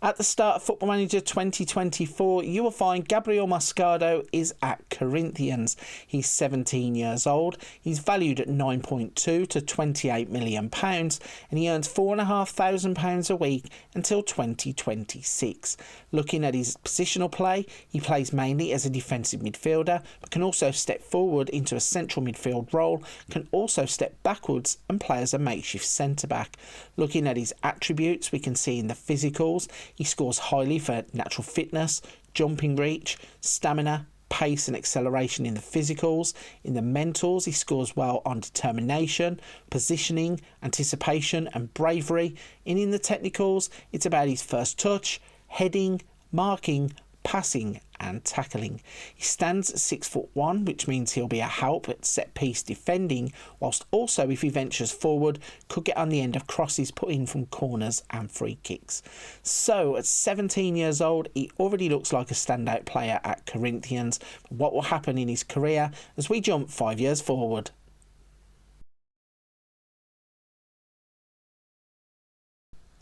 At the start of Football Manager 2024, you will find Gabriel Moscardo is at Corinthians. He's 17 years old. He's valued at 9.2 to £28 million, and he earns £4,500 a week until 2026. Looking at his positional play, he plays mainly as a defensive midfielder, but can also step forward into a central midfield role, can also step backwards and play as a makeshift centre-back. Looking at his attributes, we can see in the physicals, he scores highly for natural fitness, jumping reach, stamina, pace and acceleration in the physicals. In the mentals, he scores well on determination, positioning, anticipation and bravery. And in the technicals, it's about his first touch, heading, marking, passing and tackling. He stands at 6'1", which means he'll be a help at set piece defending, whilst also, if he ventures forward, could get on the end of crosses put in from corners and free kicks. So at 17 years old, he already looks like a standout player at Corinthians. What will happen in his career as we jump 5 years forward?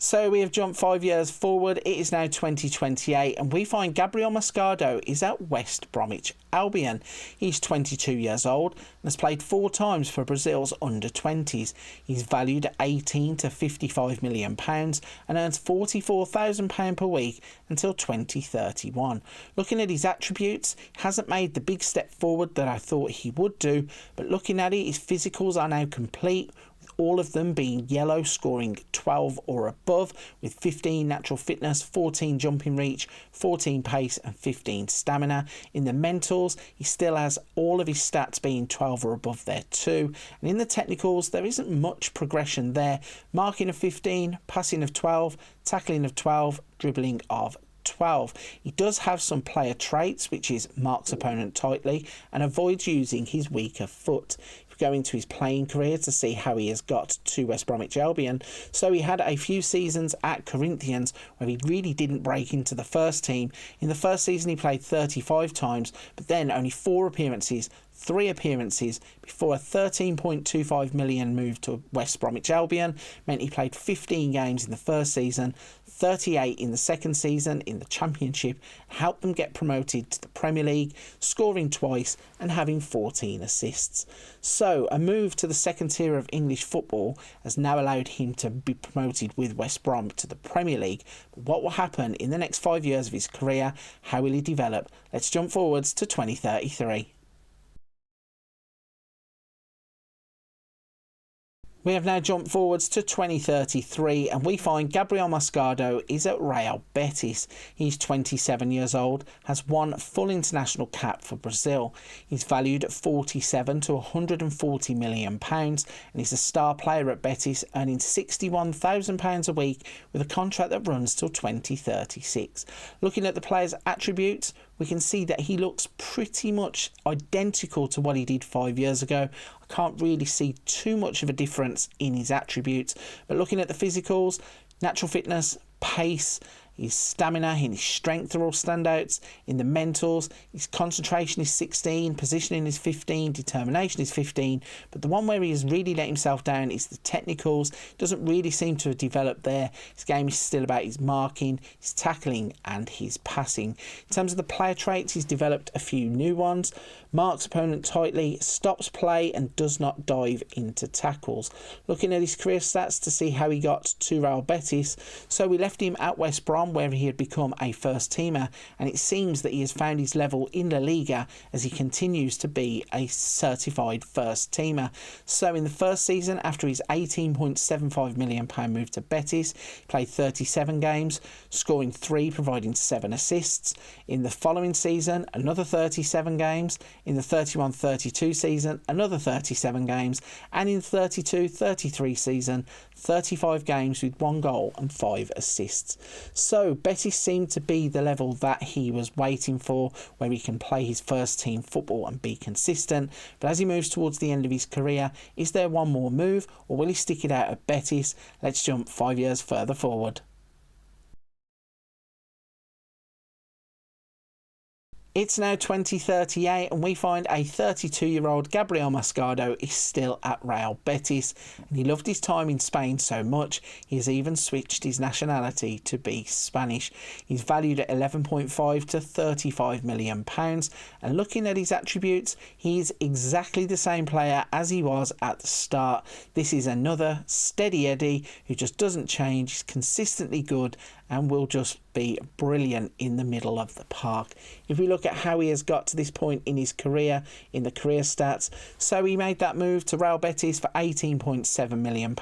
So we have jumped 5 years forward. It is now 2028 and we find Gabriel Moscardo is at West Bromwich Albion. He's 22 years old and has played 4 times for Brazil's under-20s. He's valued at 18 to £55 million and earns £44,000 per week until 2031. Looking at his attributes, he hasn't made the big step forward that I thought he would do, but looking at it, his physicals are now complete, all of them being yellow, scoring 12 or above, with 15 natural fitness, 14 jumping reach, 14 pace and 15 stamina. In the mentals, he still has all of his stats being 12 or above there too. And in the technicals, there isn't much progression there. Marking of 15, passing of 12, tackling of 12, dribbling of 12. He does have some player traits, which is marks opponent tightly and avoids using his weaker foot. Go into his playing career to see how he has got to West Bromwich Albion. So he had a few seasons at Corinthians where he really didn't break into the first team. In the first season he played 35 times, but then only 4 appearances, 3 appearances before a £13.25 million move to West Bromwich Albion meant he played 15 games in the first season, 38 in the second season in the Championship, helped them get promoted to the Premier League, scoring twice and having 14 assists. So a move to the second tier of English football has now allowed him to be promoted with West Brom to the Premier League. But what will happen in the next 5 years of his career? How will he develop? Let's jump forwards to 2033. We have now jumped forwards to 2033 and we find Gabriel Moscardo is at Real Betis. He's 27 years old, has 1 full international cap for Brazil. He's valued at 47 to £140 million and he's a star player at Betis, earning £61,000 a week with a contract that runs till 2036. Looking at the player's attributes, we can see that he looks pretty much identical to what he did 5 years ago. I can't really see too much of a difference in his attributes, but looking at the physicals, natural fitness, pace, his stamina and his strength are all standouts. In the mentals, his concentration is 16, positioning is 15, determination is 15. But the one where he has really let himself down is the technicals. Doesn't really seem to have developed there. His game is still about his marking, his tackling and his passing. In terms of the player traits, he's developed a few new ones. Marks opponent tightly, stops play and does not dive into tackles. Looking at his career stats to see how he got to Real Betis, so we left him at West Brom where he had become a first teamer, and it seems that he has found his level in La Liga as he continues to be a certified first teamer. So in the first season, after his £18.75 million move to Betis, he played 37 games, scoring 3, providing 7 assists. In the following season, another 37 games. In the 31-32 season, another 37 games, and in the 32-33 season, 35 games with 1 goal and 5 assists. So Betis seemed to be the level that he was waiting for, where he can play his first team football and be consistent. But as he moves towards the end of his career, is there one more move or will he stick it out at Betis? Let's jump 5 years further forward. It's now 2038 and we find a 32-year-old Gabriel Moscardo is still at Real Betis, and he loved his time in Spain so much he has even switched his nationality to be Spanish. He's valued at 11.5 to 35 million pounds, and looking at his attributes, he's exactly the same player as he was at the start. This is another steady Eddie who just doesn't change, he's consistently good and will just be brilliant in the middle of the park. If we look at how he has got to this point in his career, in the career stats, so he made that move to Real Betis for £18.7 million,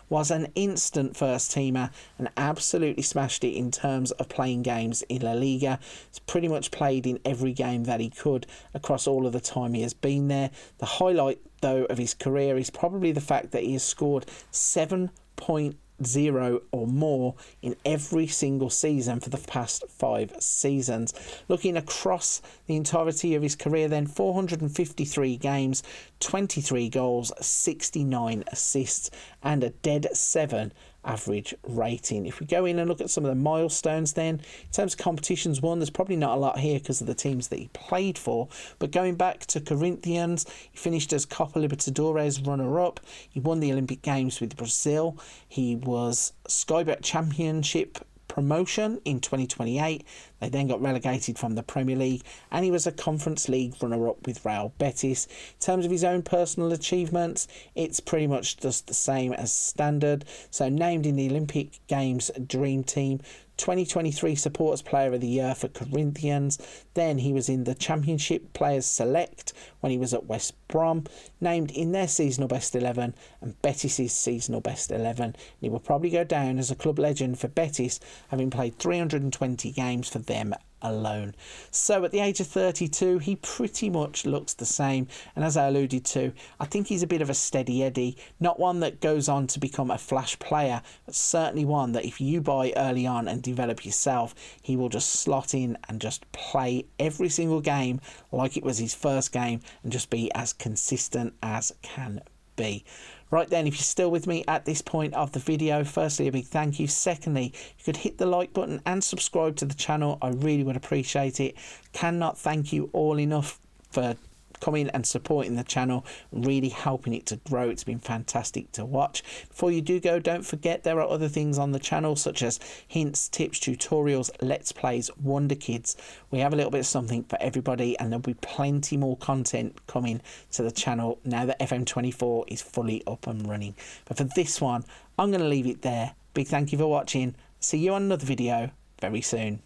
was an instant first teamer and absolutely smashed it in terms of playing games in La Liga. He's pretty much played in every game that he could across all of the time he has been there. The highlight though of his career is probably the fact that he has scored 7.0 or more in every single season for the past 5 seasons. Looking across the entirety of his career then, 453 games, 23 goals, 69 assists and a dead 7 average rating. If we go in and look at some of the milestones then, in terms of competitions won, there's probably not a lot here because of the teams that he played for, but going back to Corinthians, he finished as Copa Libertadores runner-up, he won the Olympic Games with Brazil, he was Sky Bet Championship promotion in 2028. They then got relegated from the Premier League, and he was a Conference League runner-up with Real Betis. In terms of his own personal achievements, it's pretty much just the same as standard. So named in the Olympic Games Dream Team, 2023 Supporters Player of the Year for Corinthians. Then he was in the Championship Players Select when he was at West Brom, named in their seasonal best 11 and Betis' seasonal best 11. And he will probably go down as a club legend for Betis, having played 320 games for them alone. So at the age of 32, he pretty much looks the same, and as I alluded to, I think he's a bit of a steady Eddie, not one that goes on to become a flash player, but certainly one that if you buy early on and develop yourself, he will just slot in and just play every single game like it was his first game and just be as consistent as can be. Right then, if you're still with me at this point of the video, firstly a big thank you. Secondly, you could hit the like button and subscribe to the channel. I really would appreciate it. Cannot thank you all enough for coming and supporting the channel, really helping it to grow. It's been fantastic to watch. Before you do go, don't forget there are other things on the channel such as hints, tips, tutorials, let's plays, wonderkids. We have a little bit of something for everybody, and there'll be plenty more content coming to the channel now that FM24 is fully up and running. But for this one, I'm going to leave it there. Big thank you for watching. See you on another video very soon.